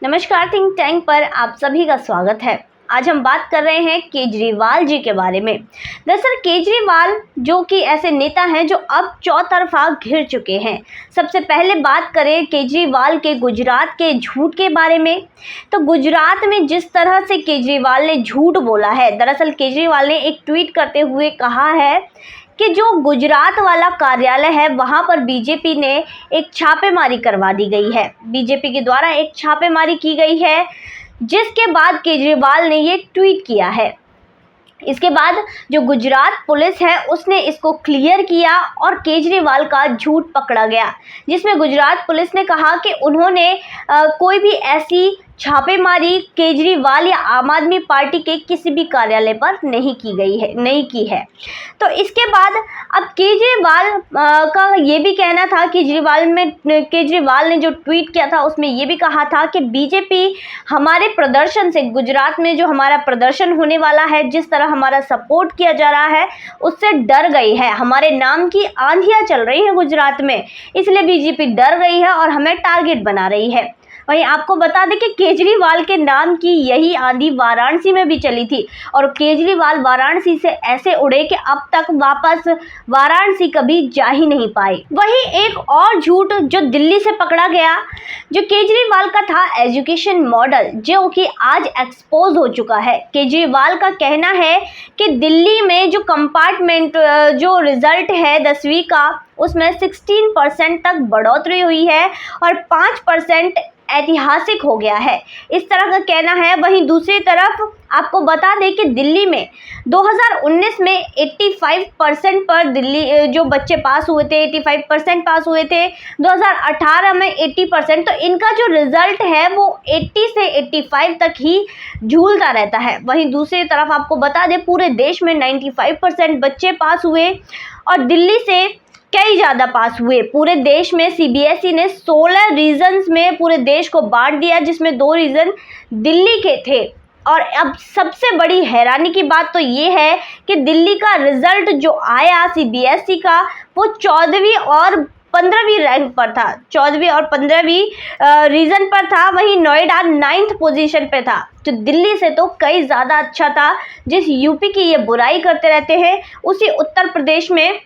नमस्कार, think tank पर आप सभी का स्वागत है। आज हम बात कर रहे हैं केजरीवाल जी के बारे में। दरअसल केजरीवाल जो कि ऐसे नेता हैं जो अब चौतरफा घिर चुके हैं। सबसे पहले बात करें केजरीवाल के गुजरात के झूठ के बारे में, तो गुजरात में जिस तरह से केजरीवाल ने झूठ बोला है, दरअसल केजरीवाल ने एक ट्वीट करते हुए कहा है कि जो गुजरात वाला कार्यालय है वहाँ पर बीजेपी ने एक छापेमारी करवा दी गई है। बीजेपी के द्वारा एक छापेमारी की गई है, जिसके बाद केजरीवाल ने ये ट्वीट किया है। इसके बाद जो गुजरात पुलिस है उसने इसको क्लियर किया और केजरीवाल का झूठ पकड़ा गया, जिसमें गुजरात पुलिस ने कहा कि उन्होंने कोई भी ऐसी छापेमारी केजरीवाल या आम आदमी पार्टी के किसी भी कार्यालय पर नहीं की है। तो इसके बाद अब केजरीवाल का ये भी कहना था, केजरीवाल ने जो ट्वीट किया था उसमें ये भी कहा था कि बीजेपी हमारे प्रदर्शन से, गुजरात में जो हमारा प्रदर्शन होने वाला है, जिस तरह हमारा सपोर्ट किया जा रहा है, उससे डर गई है। हमारे नाम की आंधियां चल रही हैं गुजरात में, इसलिए बीजेपी डर गई है और हमें टारगेट बना रही है। वहीं आपको बता दें कि केजरीवाल के नाम की यही आंधी वाराणसी में भी चली थी और केजरीवाल वाराणसी से ऐसे उड़े कि अब तक वापस वाराणसी कभी जा ही नहीं पाए। वहीं एक और झूठ जो दिल्ली से पकड़ा गया, जो केजरीवाल का था एजुकेशन मॉडल, जो कि आज एक्सपोज हो चुका है। केजरीवाल का कहना है कि दिल्ली में जो कंपार्टमेंट जो रिजल्ट है 10वीं का, उसमें 16% तक बढ़ोतरी हुई है और 5% ऐतिहासिक हो गया है, इस तरह का कहना है। वहीं दूसरी तरफ आपको बता दें कि दिल्ली में 2019 में 85% पर दिल्ली जो बच्चे पास हुए थे, 85% पास हुए थे। 2018 में 80%, तो इनका जो रिजल्ट है वो 80 से 85 तक ही झूलता रहता है। वहीं दूसरी तरफ आपको बता दें पूरे देश में 95% बच्चे पास हुए और दिल्ली से कई ज़्यादा पास हुए। पूरे देश में सीबीएसई ने 16 रीजन्स में पूरे देश को बांट दिया, जिसमें 2 रीजन दिल्ली के थे। और अब सबसे बड़ी हैरानी की बात तो ये है कि दिल्ली का रिजल्ट जो आया सीबीएसई का, वो 14वीं और 15वीं रैंक पर था, 14वीं और 15वीं रीजन पर था। वहीं नोएडा 9th पोजीशन पे था, जो दिल्ली से तो कई ज़्यादा अच्छा था। जिस यूपी की ये बुराई करते रहते हैं, उसी उत्तर प्रदेश में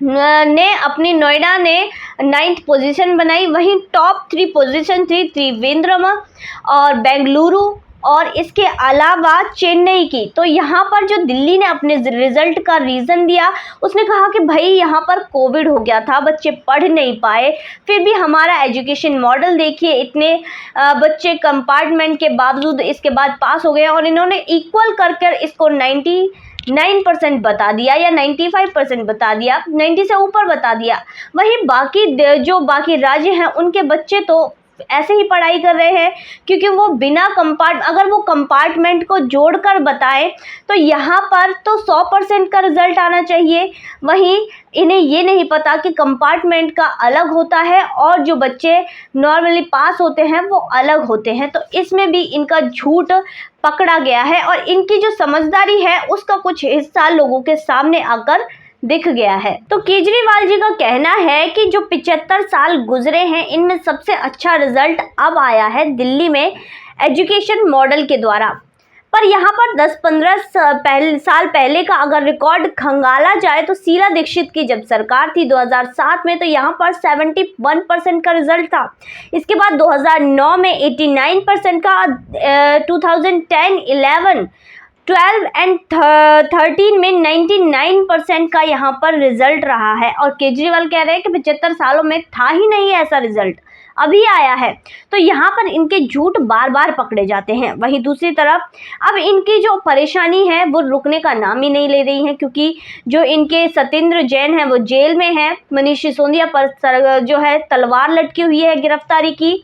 अपनी नोएडा ने 9th पोजीशन बनाई। वहीं टॉप 3 पोजीशन थी त्रिवेंद्रम और बेंगलुरु और इसके अलावा चेन्नई की। तो यहाँ पर जो दिल्ली ने अपने रिजल्ट का रीज़न दिया, उसने कहा कि भाई यहाँ पर कोविड हो गया था, बच्चे पढ़ नहीं पाए, फिर भी हमारा एजुकेशन मॉडल देखिए, इतने बच्चे कंपार्टमेंट के बावजूद इसके बाद पास हो गए और इन्होंने इक्वल कर इसको 99% बता दिया या 95% बता दिया, 90 से ऊपर बता दिया। वहीं बाकी राज्य हैं उनके बच्चे तो ऐसे ही पढ़ाई कर रहे हैं, क्योंकि वो अगर वो कंपार्टमेंट को जोड़कर बताएं तो यहाँ पर तो 100% का रिजल्ट आना चाहिए। वहीं इन्हें ये नहीं पता कि कंपार्टमेंट का अलग होता है और जो बच्चे नॉर्मली पास होते हैं वो अलग होते हैं। तो इसमें भी इनका झूठ पकड़ा गया है और इनकी जो समझदारी है उसका कुछ हिस्सा लोगों के सामने आकर दिख गया है। तो केजरीवाल जी का कहना है कि जो 75 साल गुजरे हैं, इनमें सबसे अच्छा रिजल्ट अब आया है दिल्ली में एजुकेशन मॉडल के द्वारा। पर यहाँ पर 10-15 साल पहले का अगर रिकॉर्ड खंगाला जाए तो शीला दीक्षित की जब सरकार थी 2007 में, तो यहाँ पर 71% का रिजल्ट था। इसके बाद 2009 में 89% का, 2010, 11, 12 एंड 13 में 99% का यहाँ पर रिजल्ट रहा है। और केजरीवाल कह रहे हैं कि 75 सालों में था ही नहीं ऐसा रिजल्ट, अभी आया है। तो यहाँ पर इनके झूठ बार बार पकड़े जाते हैं। वहीं दूसरी तरफ अब इनकी जो परेशानी है वो रुकने का नाम ही नहीं ले रही है, क्योंकि जो इनके सत्येंद्र जैन हैं वो जेल में हैं। मनीष सिसोदिया पर जो है तलवार लटकी हुई है गिरफ्तारी की।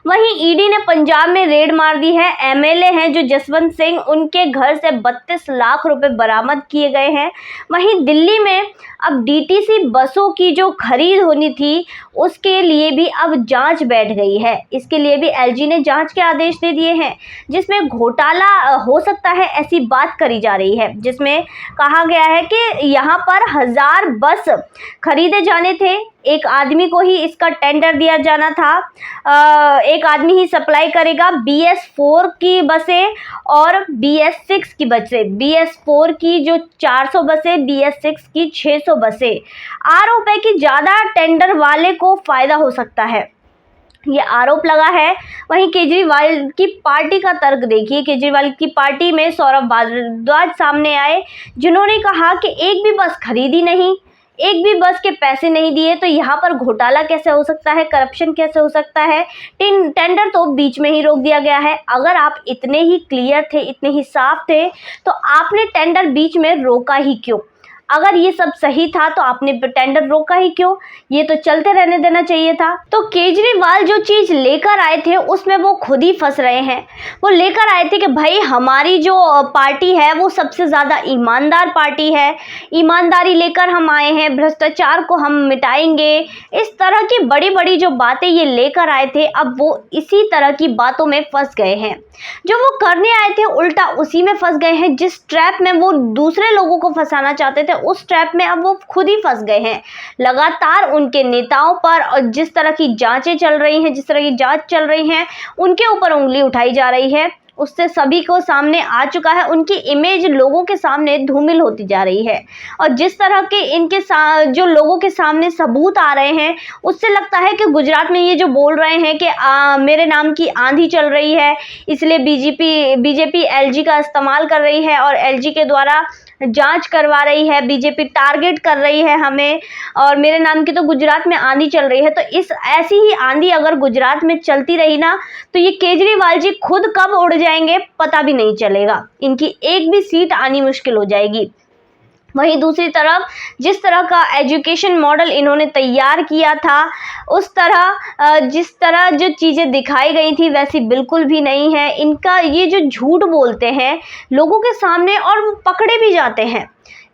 वहीं ईडी ने पंजाब में रेड मार दी है। एमएलए हैं जो जसवंत सिंह, उनके घर से 32 लाख रुपए बरामद किए गए हैं। वहीं दिल्ली में अब डीटीसी बसों की जो खरीद होनी थी उसके लिए भी अब जांच बैठ गई है। इसके लिए भी एलजी ने जांच के आदेश दे दिए हैं, जिसमें घोटाला हो सकता है ऐसी बात करी जा रही है। जिसमें कहा गया है कि यहाँ पर 1000 बस खरीदे जाने थे, एक आदमी को ही इसका टेंडर दिया जाना था। एक आदमी ही सप्लाई करेगा BS4 की बसें और BS6 की बसें। BS4 की जो 400 बसें, BS6 की 600 बसें। 8 रुपए की ज़्यादा टेंडर वाले को फ़ायदा हो सकता है, ये आरोप लगा है। वहीं केजरीवाल की पार्टी का तर्क देखिए। केजरीवाल की पार्टी में सौरभ भारद्वाज सामने आए, जिन्होंने कहा कि एक भी बस खरीदी नहीं, एक भी बस के पैसे नहीं दिए, तो यहाँ पर घोटाला कैसे हो सकता है, करप्शन कैसे हो सकता है। टेंडर तो बीच में ही रोक दिया गया है। अगर आप इतने ही क्लियर थे, इतने ही साफ थे, तो आपने टेंडर बीच में रोका ही क्यों? अगर ये सब सही था तो आपने टेंडर रोका ही क्यों? ये तो चलते रहने देना चाहिए था। तो केजरीवाल जो चीज़ लेकर आए थे उसमें वो खुद ही फंस रहे हैं। वो लेकर आए थे कि भाई हमारी जो पार्टी है वो सबसे ज़्यादा ईमानदार पार्टी है, ईमानदारी लेकर हम आए हैं, भ्रष्टाचार को हम मिटाएंगे। इस तरह की बड़ी बड़ी जो बातें ये लेकर आए थे, अब वो इसी तरह की बातों में फंस गए हैं। जो वो करने आए थे उल्टा उसी में फंस गए हैं। जिस ट्रैप में वो दूसरे लोगों को फंसाना चाहते थे, उस ट्रैप में अब वो खुद ही फंस गए हैं। लगातार उनके नेताओं पर और जिस तरह की जांचें चल रही हैं, जिस तरह की जांच चल रही हैं, उनके ऊपर उंगली उठाई जा रही है। उससे सभी को सामने आ चुका है, उनकी इमेज लोगों के सामने धूमिल होती जा रही है। और जिस तरह के इनके जो लोगों के सामने सबूत आ रहे हैं, उससे लगता है कि गुजरात में ये जो बोल रहे हैं कि मेरे नाम की आंधी चल रही है, इसलिए बीजेपी LG का इस्तेमाल कर रही है और LG के द्वारा जांच करवा रही है, बीजेपी टारगेट कर रही है हमें, और मेरे नाम की तो गुजरात में आंधी चल रही है। तो इस ऐसी ही आंधी अगर गुजरात में चलती रही ना, तो ये केजरीवाल जी खुद कब उड़ जाएंगे पता भी नहीं चलेगा। इनकी एक भी सीट आनी मुश्किल हो जाएगी। वहीं दूसरी तरफ जिस तरह का एजुकेशन मॉडल इन्होंने तैयार किया था, उस तरह जिस तरह जो चीज़ें दिखाई गई थी वैसी बिल्कुल भी नहीं है। इनका ये जो झूठ बोलते हैं लोगों के सामने और वो पकड़े भी जाते हैं।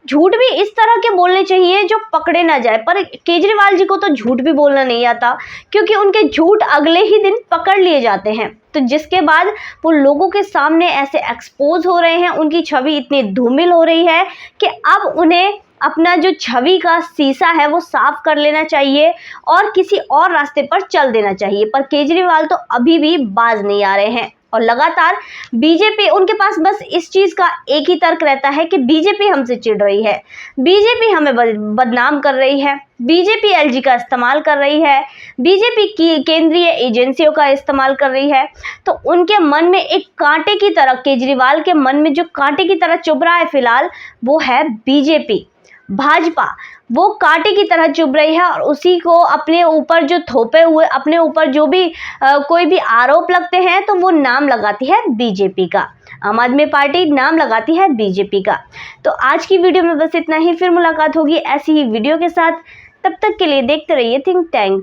झूठ भी इस तरह के बोलने चाहिए जो पकड़े ना जाए, पर केजरीवाल जी को तो झूठ भी बोलना नहीं आता, क्योंकि उनके झूठ अगले ही दिन पकड़ लिए जाते हैं। तो जिसके बाद वो लोगों के सामने ऐसे एक्सपोज हो रहे हैं, उनकी छवि इतनी धूमिल हो रही है कि अब उन्हें अपना जो छवि का शीशा है वो साफ कर लेना चाहिए और किसी और रास्ते पर चल देना चाहिए। पर केजरीवाल तो अभी भी बाज नहीं आ रहे हैं और लगातार बीजेपी, उनके पास बस इस चीज़ का एक ही तर्क रहता है कि बीजेपी हमसे चिढ़ रही है, बीजेपी हमें बदनाम कर रही है, बीजेपी LG का इस्तेमाल कर रही है, बीजेपी की केंद्रीय एजेंसियों का इस्तेमाल कर रही है। तो उनके मन में एक कांटे की तरह, केजरीवाल के मन में जो कांटे की तरह चुभ रहा है फिलहाल, वो है बीजेपी, भाजपा। वो कांटे की तरह चुभ रही है और उसी को अपने ऊपर जो थोपे हुए, अपने ऊपर जो भी कोई भी आरोप लगते हैं तो वो नाम लगाती है बीजेपी का। आम आदमी पार्टी नाम लगाती है बीजेपी का। तो आज की वीडियो में बस इतना ही, फिर मुलाकात होगी ऐसी ही वीडियो के साथ। तब तक के लिए देखते रहिए थिंक टैंक।